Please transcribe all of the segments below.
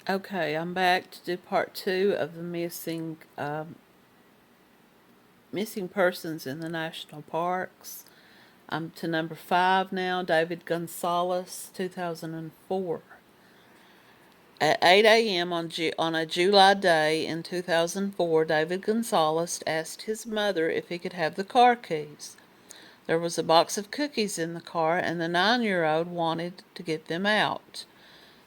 Okay, I'm back to do part 2 of the missing persons in the national parks. I'm to number 5 now, David Gonzalez, 2004. At 8 a.m. on a July day in 2004, David Gonzalez asked his mother if he could have the car keys. There was a box of cookies in the car, and the 9-year-old wanted to get them out.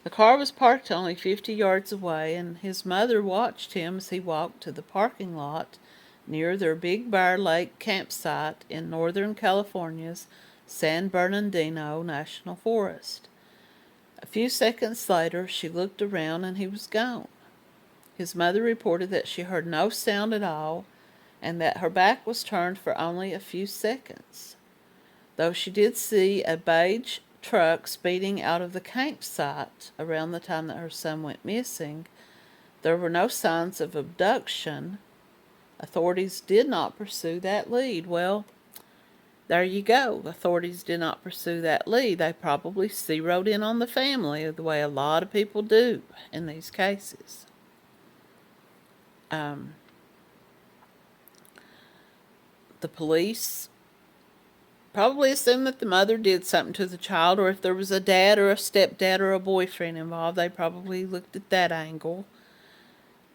The car was parked only 50 yards away, and his mother watched him as he walked to the parking lot near their Big Bear Lake campsite in Northern California's San Bernardino National Forest. A few seconds later, she looked around and he was gone. His mother reported that she heard no sound at all and that her back was turned for only a few seconds. Though she did see a beige truck speeding out of the campsite around the time that her son went missing, there were no signs of abduction. Authorities did not pursue that lead. Well, there you go. Authorities did not pursue that lead. They probably zeroed in on the family the way a lot of people do in these cases. The police probably assumed that the mother did something to the child, or if there was a dad or a stepdad or a boyfriend involved, they probably looked at that angle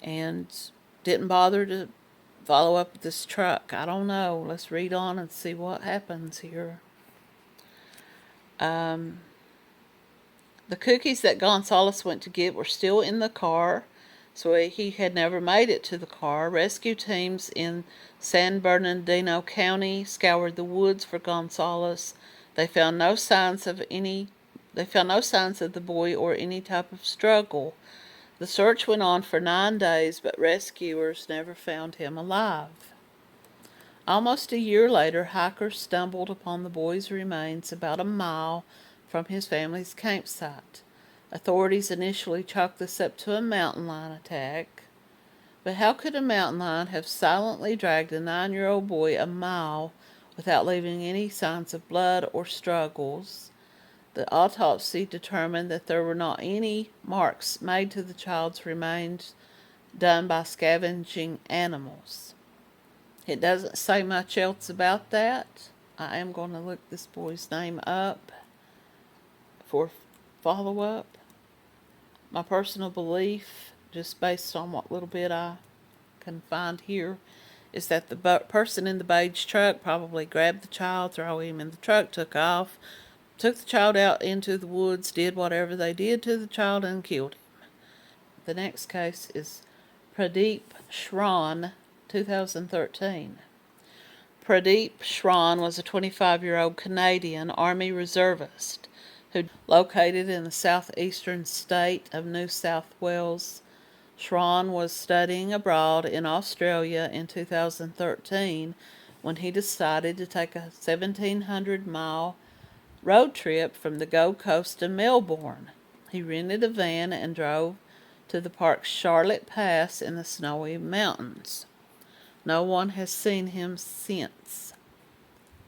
and didn't bother to follow up with this truck. I don't know. Let's read on and see what happens here. The cookies that Gonzalez went to get were still in the car, so he had never made it to the car. Rescue teams in San Bernardino County scoured the woods for Gonzalez. They found no signs of the boy or any type of struggle. The search went on for 9 days, but rescuers never found him alive. Almost a year later, hikers stumbled upon the boy's remains about a mile from his family's campsite. Authorities initially chalked this up to a mountain lion attack. But how could a mountain lion have silently dragged a 9-year-old boy a mile without leaving any signs of blood or struggles? The autopsy determined that there were not any marks made to the child's remains done by scavenging animals. It doesn't say much else about that. I am going to look this boy's name up for follow-up. My personal belief, just based on what little bit I can find here, is that the person in the beige truck probably grabbed the child, threw him in the truck, took off, took the child out into the woods, did whatever they did to the child, and killed him. The next case is Pradeep Shran, 2013. Pradeep Shran was a 25-year-old Canadian Army reservist who located in the southeastern state of New South Wales. Shran was studying abroad in Australia in 2013 when he decided to take a 1,700-mile road trip from the Gold Coast to Melbourne. He rented a van and drove to the park's Charlotte Pass in the Snowy Mountains. No one has seen him since.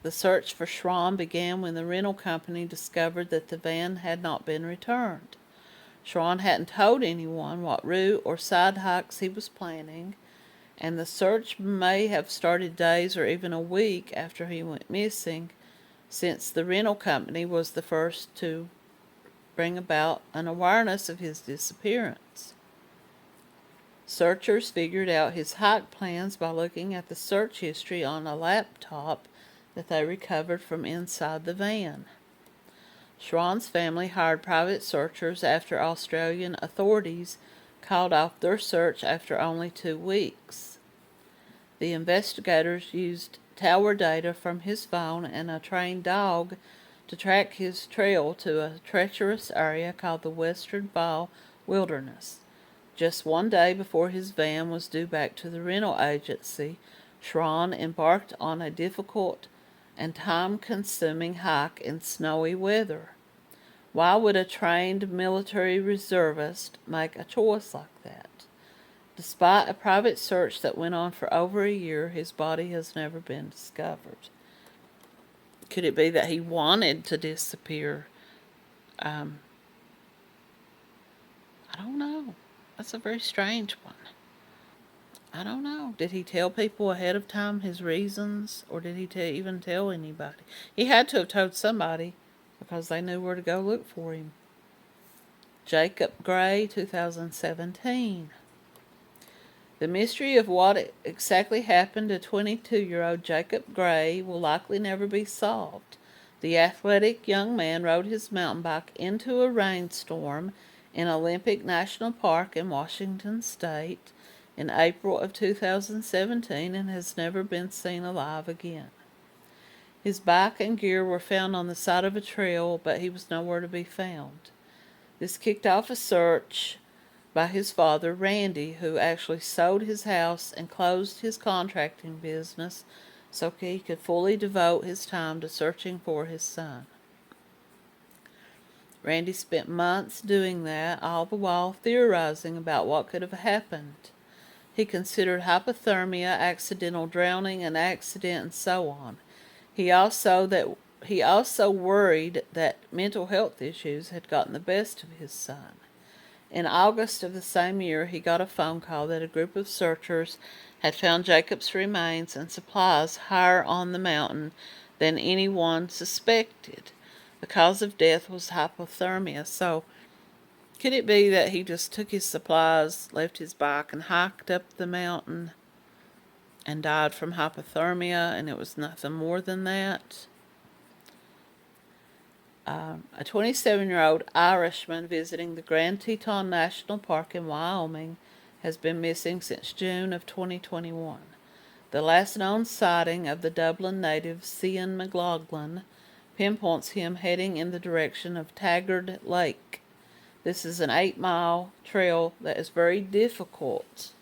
The search for Shran began when the rental company discovered that the van had not been returned. Shran hadn't told anyone what route or side hikes he was planning, and the search may have started days or even a week after he went missing, since the rental company was the first to bring about an awareness of his disappearance. Searchers figured out his hike plans by looking at the search history on a laptop that they recovered from inside the van. Shran's family hired private searchers after Australian authorities called off their search after only 2 weeks. The investigators used tower data from his phone and a trained dog to track his trail to a treacherous area called the Western Fall Wilderness. Just 1 day before his van was due back to the rental agency, Shran embarked on a difficult and time-consuming hike in snowy weather. Why would a trained military reservist make a choice like that? Despite a private search that went on for over a year, his body has never been discovered. Could it be that he wanted to disappear? I don't know. That's a very strange one. I don't know. Did he tell people ahead of time his reasons, or did he even tell anybody? He had to have told somebody because they knew where to go look for him. Jacob Gray, 2017. The mystery of what exactly happened to 22-year-old Jacob Gray will likely never be solved. The athletic young man rode his mountain bike into a rainstorm in Olympic National Park in Washington State in April of 2017 and has never been seen alive again. His bike and gear were found on the side of a trail, but he was nowhere to be found. This kicked off a search by his father, Randy, who actually sold his house and closed his contracting business so he could fully devote his time to searching for his son. Randy spent months doing that, all the while theorizing about what could have happened. He considered hypothermia, accidental drowning, an accident, and so on. He also worried that mental health issues had gotten the best of his son. In August of the same year, he got a phone call that a group of searchers had found Jacob's remains and supplies higher on the mountain than anyone suspected. The cause of death was hypothermia. So, could it be that he just took his supplies, left his bike, and hiked up the mountain and died from hypothermia, and it was nothing more than that? A 27-year-old Irishman visiting the Grand Teton National Park in Wyoming has been missing since June of 2021. The last known sighting of the Dublin native Cian McLaughlin pinpoints him heading in the direction of Taggart Lake. This is an 8-mile trail that is very difficult.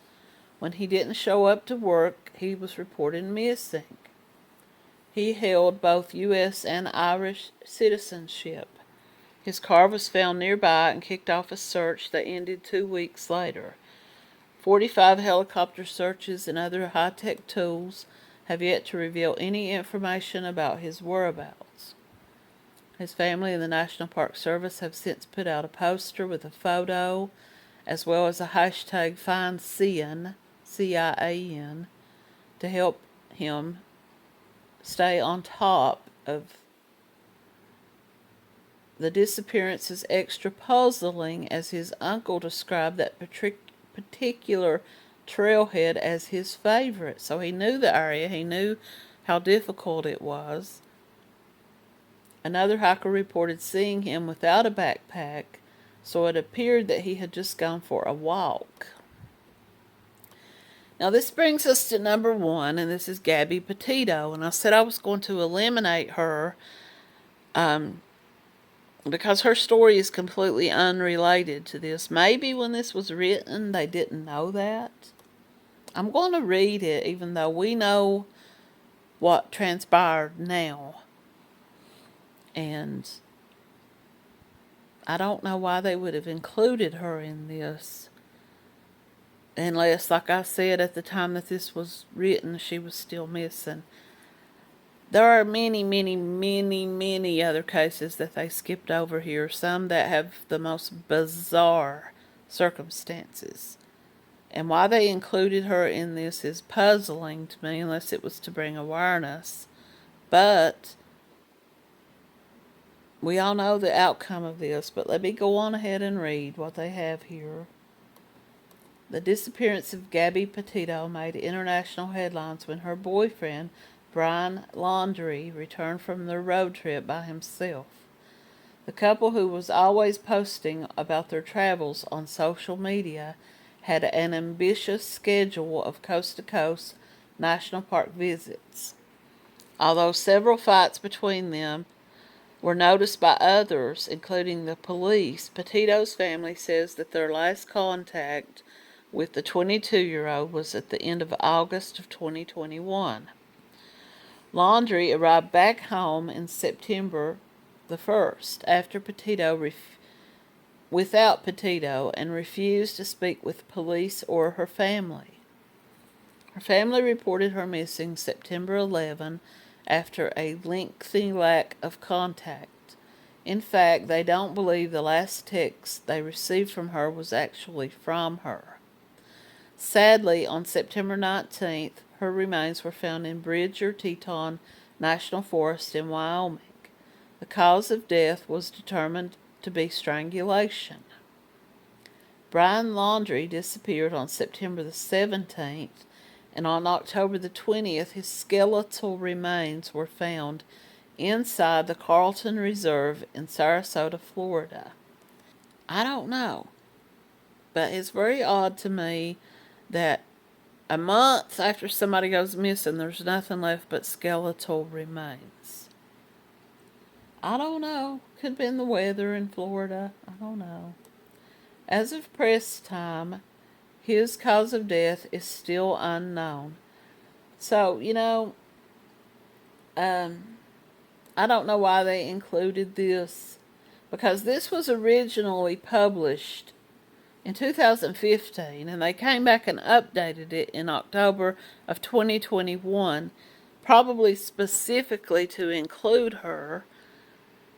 When he didn't show up to work, he was reported missing. He held both U.S. and Irish citizenship. His car was found nearby and kicked off a search that ended 2 weeks later. 45 helicopter searches and other high-tech tools have yet to reveal any information about his whereabouts. His family and the National Park Service have since put out a poster with a photo, as well as a hashtag #FindCian, C-I-A-N, to help him stay on top of the disappearance. Is extra puzzling, as his uncle described that particular trailhead as his favorite. So he knew the area, he knew how difficult it was. Another hiker reported seeing him without a backpack, so it appeared that he had just gone for a walk. Now this brings us to number 1, and this is Gabby Petito. And I said I was going to eliminate her because her story is completely unrelated to this. Maybe when this was written, they didn't know that. I'm going to read it, even though we know what transpired now. And I don't know why they would have included her in this. Unless, like I said, at the time that this was written, she was still missing. There are many, many, many, many other cases that they skipped over here. Some that have the most bizarre circumstances. And why they included her in this is puzzling to me, unless it was to bring awareness. But we all know the outcome of this. But let me go on ahead and read what they have here. The disappearance of Gabby Petito made international headlines when her boyfriend, Brian Laundrie, returned from their road trip by himself. The couple, who was always posting about their travels on social media, had an ambitious schedule of coast-to-coast national park visits. Although several fights between them were noticed by others, including the police, Petito's family says that their last contact with the 22-year-old was at the end of August of 2021. Laundrie arrived back home in September the 1st without Petito, and refused to speak with police or her family. Her family reported her missing September 11 after a lengthy lack of contact. In fact, they don't believe the last text they received from her was actually from her. Sadly, on September 19th, her remains were found in Bridger-Teton National Forest in Wyoming. The cause of death was determined to be strangulation. Brian Laundrie disappeared on September the 17th, and on October the 20th, his skeletal remains were found inside the Carlton Reserve in Sarasota, Florida. I don't know, but it's very odd to me that a month after somebody goes missing, there's nothing left but skeletal remains. I don't know. Could have been the weather in Florida. I don't know. As of press time, his cause of death is still unknown. So, I don't know why they included this, because this was originally published in 2015, and they came back and updated it in October of 2021, probably specifically to include her.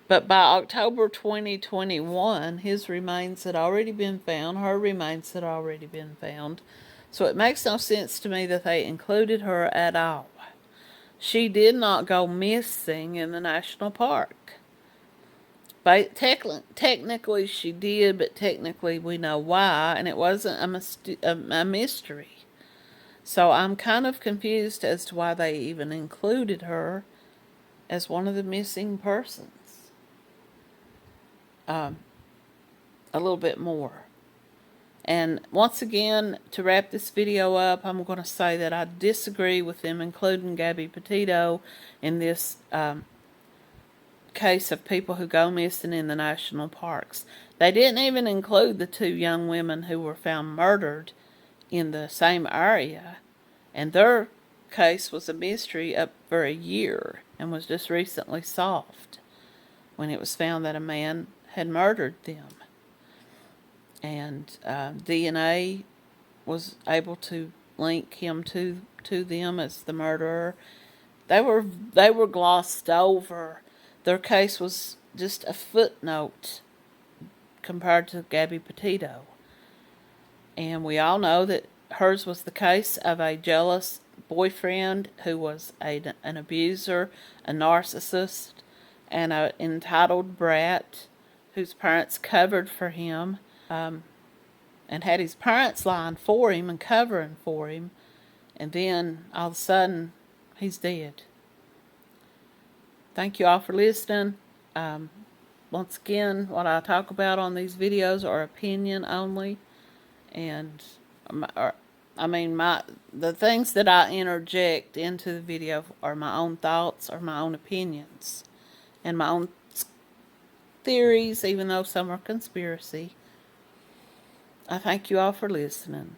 But by October 2021, his remains had already been found, her remains had already been found. So it makes no sense to me that they included her at all. She did not go missing in the national park. But technically she did, but technically we know why, and it wasn't a mystery. So I'm kind of confused as to why they even included her as one of the missing persons. A little bit more. And once again, to wrap this video up, I'm going to say that I disagree with them including Gabby Petito in this case of people who go missing in the national parks. They didn't even include the 2 young women who were found murdered in the same area, and their case was a mystery up for a year and was just recently solved when it was found that a man had murdered them. And DNA was able to link him to them as the murderer. They were glossed over. Their case was just a footnote compared to Gabby Petito. And we all know that hers was the case of a jealous boyfriend who was an abuser, a narcissist, and an entitled brat whose parents covered for him, and had his parents lying for him and covering for him, and then all of a sudden he's dead. Thank you all for listening. Once again, what I talk about on these videos are opinion only, and the things that I interject into the video are my own thoughts or my own opinions and my own theories, even though some are conspiracy. I thank you all for listening.